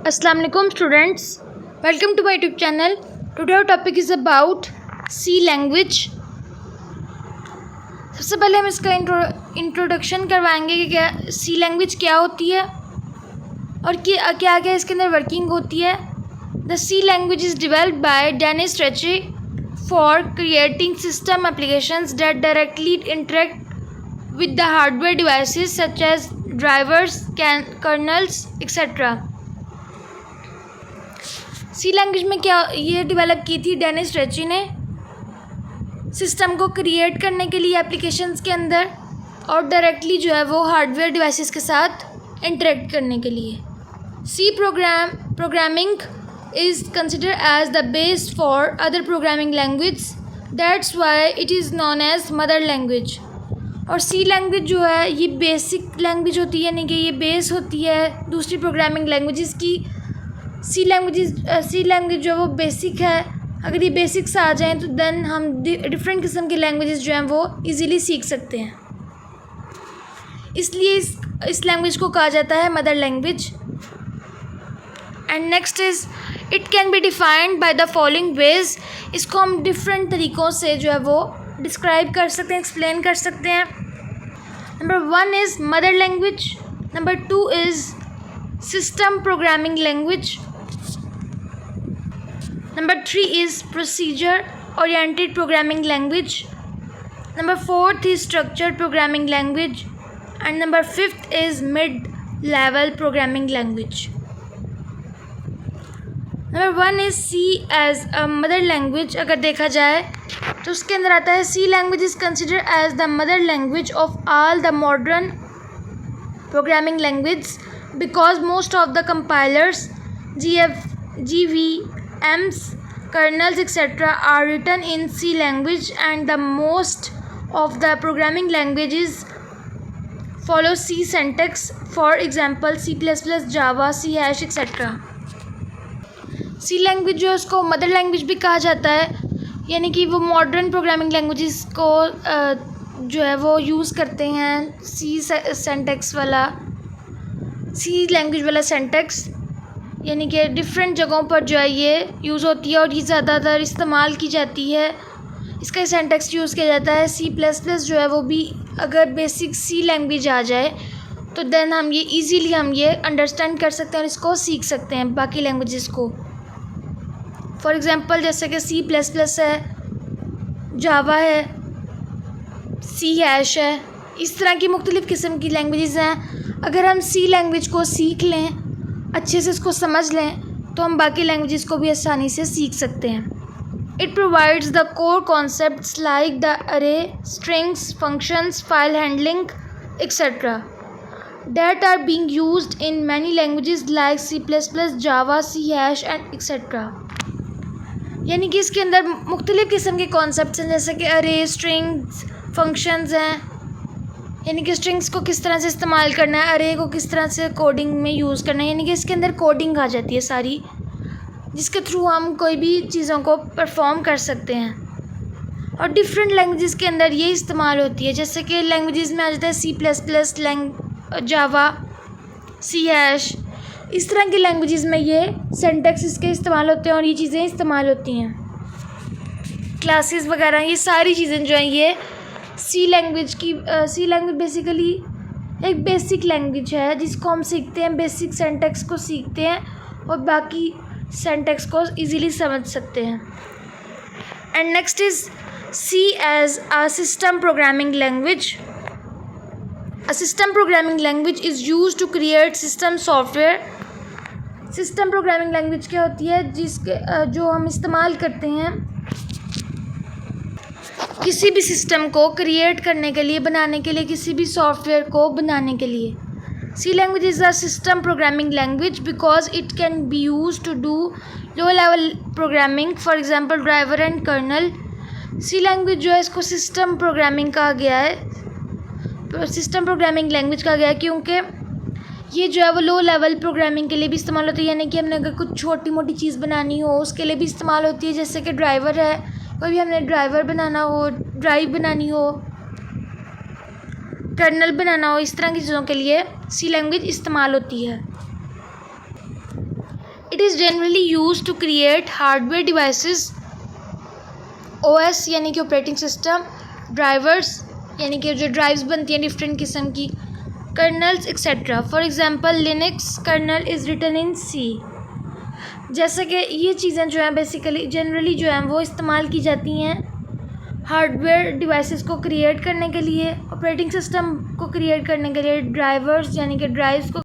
Assalamu alaikum students, welcome to my YouTube channel. Today our topic is about C language. सबसे पहले हम इसका introduction करवाएंगे कि क्या C लैंग्वेज क्या होती है और क्या क्या क्या इसके अंदर वर्किंग होती है. The C language is developed by Dennis Ritchie for creating system applications that directly interact with the hardware devices such as drivers, kernels, etc. C language में क्या ये डेवलप की थी डेनिस रिची ने सिस्टम को create करने के लिए एप्लीकेशंस के अंदर और डायरेक्टली जो है वो हार्डवेयर डिवाइसेस के साथ इंटरेक्ट करने के लिए. C programming is considered as the base for other programming language. That's why it is known as mother language. और सी लैंग्वेज जो है ये बेसिक लैंग्वेज होती है, यानी कि ये बेस होती है दूसरी प्रोग्रामिंग लैंग्वेजेस की. सी लैंग्वेज जो है वो बेसिक है. अगर ये बेसिक्स आ जाएं तो देन हम डिफरेंट किस्म की लैंग्वेजेस जो हैं वो इजीली सीख सकते हैं. इसलिए इस लैंग्वेज को कहा जाता है mother language. And next is it can be defined by the following veg. इसको हम डिफरेंट तरीक़ों से जो है वो डिस्क्राइब कर सकते हैं, एक्सप्लेन कर सकते हैं. Number 1 is mother language. Number 2 is system programming language. Number 3 is procedure oriented programming language. Number 4 is structured programming language. And number 5 is mid level programming language. Number 1 is C as a mother language. अगर देखा जाए तो उसके अंदर आता है C language is considered as the mother language of all the modern programming languages because most of the compilers, GVMs, kernels, etc. are written in C language, and the most of the programming languages follow C syntax. For example, C++, Java, C#, etc. C language जो है उसको mother language भी कहा जाता है, यानी कि वो मॉडर्न प्रोग्रामिंग लैंग्वेजेस को जो है वो यूज़ करते हैं C सिंटैक्स वाला, C लैंग्वेज वाला सिंटैक्स, यानी कि डिफरेंट जगहों पर जो है ये यूज़ होती है और ये ज़्यादातर इस्तेमाल की जाती है. इसका सिंटैक्स यूज़ किया जाता है. C++ जो है वो भी अगर बेसिक C लैंग्वेज आ जाए तो देन हम ये इजीली हम ये अंडरस्टैंड कर सकते हैं और इसको सीख सकते हैं बाकी लैंग्वेजेस को. फॉर एग्ज़ाम्पल जैसे कि C++ है, जावा है, C# है, इस तरह की मुख्तलिफ़ किस्म की लैंग्वेजेस हैं. अगर हम C लैंग्वेज को सीख लें, अच्छे से इसको समझ लें, तो हम बाकी लैंग्वेजेस को भी आसानी से सीख सकते हैं. It provides the core concepts like the array, strings, functions, file handling, etcetera that are being used in many languages like C++, Java, C# and etcetera. यानी कि इसके अंदर मुख्तलिफ़ किस्म के कॉन्सेप्ट्स हैं, जैसे कि अरे, स्ट्रिंग्स, फंक्शंस हैं, यानी कि स्ट्रिंग्स को किस तरह से इस्तेमाल करना है, अरे को किस तरह से कोडिंग में यूज़ करना है, यानी कि इसके अंदर कोडिंग आ जाती है सारी, जिसके थ्रू हम कोई भी चीज़ों को परफॉर्म कर सकते हैं. और डिफरेंट लैंग्वेजेस के अंदर ये इस्तेमाल होती है, जैसे कि लैंग्वेजेस में आ जाता है C++, जावा, C#. इस तरह की लैंग्वेजेस में ये सिंटैक्स इसके इस्तेमाल होते हैं और ये चीज़ें इस्तेमाल होती हैं. क्लासेस वगैरह ये सारी चीज़ें जो हैं ये सी लैंग्वेज बेसिकली एक बेसिक लैंग्वेज है जिसको हम सीखते हैं, बेसिक सिंटैक्स को सीखते हैं और बाकी सिंटैक्स को इजीली समझ सकते हैं. And next is C as a system programming language. A system programming language is used to create system software. System programming language क्या होती है, जिसके जो हम इस्तेमाल करते हैं किसी भी सिस्टम को क्रिएट करने के लिए, बनाने के लिए, किसी भी सॉफ्टवेयर को बनाने के लिए. C language is a system programming language because it can be use to do low level programming, for example driver and kernel. C language जो है इसको सिस्टम प्रोग्रामिंग कहा गया है, सिस्टम प्रोग्रामिंग लैंग्वेज कहा गया है क्योंकि ये जो है वो लो लेवल प्रोग्रामिंग के लिए भी इस्तेमाल होती है, यानी कि हमने अगर कुछ छोटी मोटी चीज़ बनानी हो उसके लिए भी इस्तेमाल होती है. जैसे कि ड्राइवर है, कोई भी हमने ड्राइवर बनाना हो, ड्राइव बनानी हो, कर्नल बनाना हो, इस तरह की चीज़ों के लिए सी लैंग्वेज इस्तेमाल होती है. It is generally use to create hardware devices, OS यानी कि ऑपरेटिंग सिस्टम, ड्राइवर्स यानी कि जो ड्राइव्स बनती हैं डिफरेंट किस्म की, kernels etcetera. For example Linux kernel is written in C। जैसे कि ये चीज़ें जो हैं बेसिकली जनरली जो हैं वो इस्तेमाल की जाती हैं हार्डवेयर डिवाइसेस को क्रिएट करने के लिए, ऑपरेटिंग सिस्टम को क्रिएट करने के लिए, ड्राइवर्स यानी कि ड्राइव्स को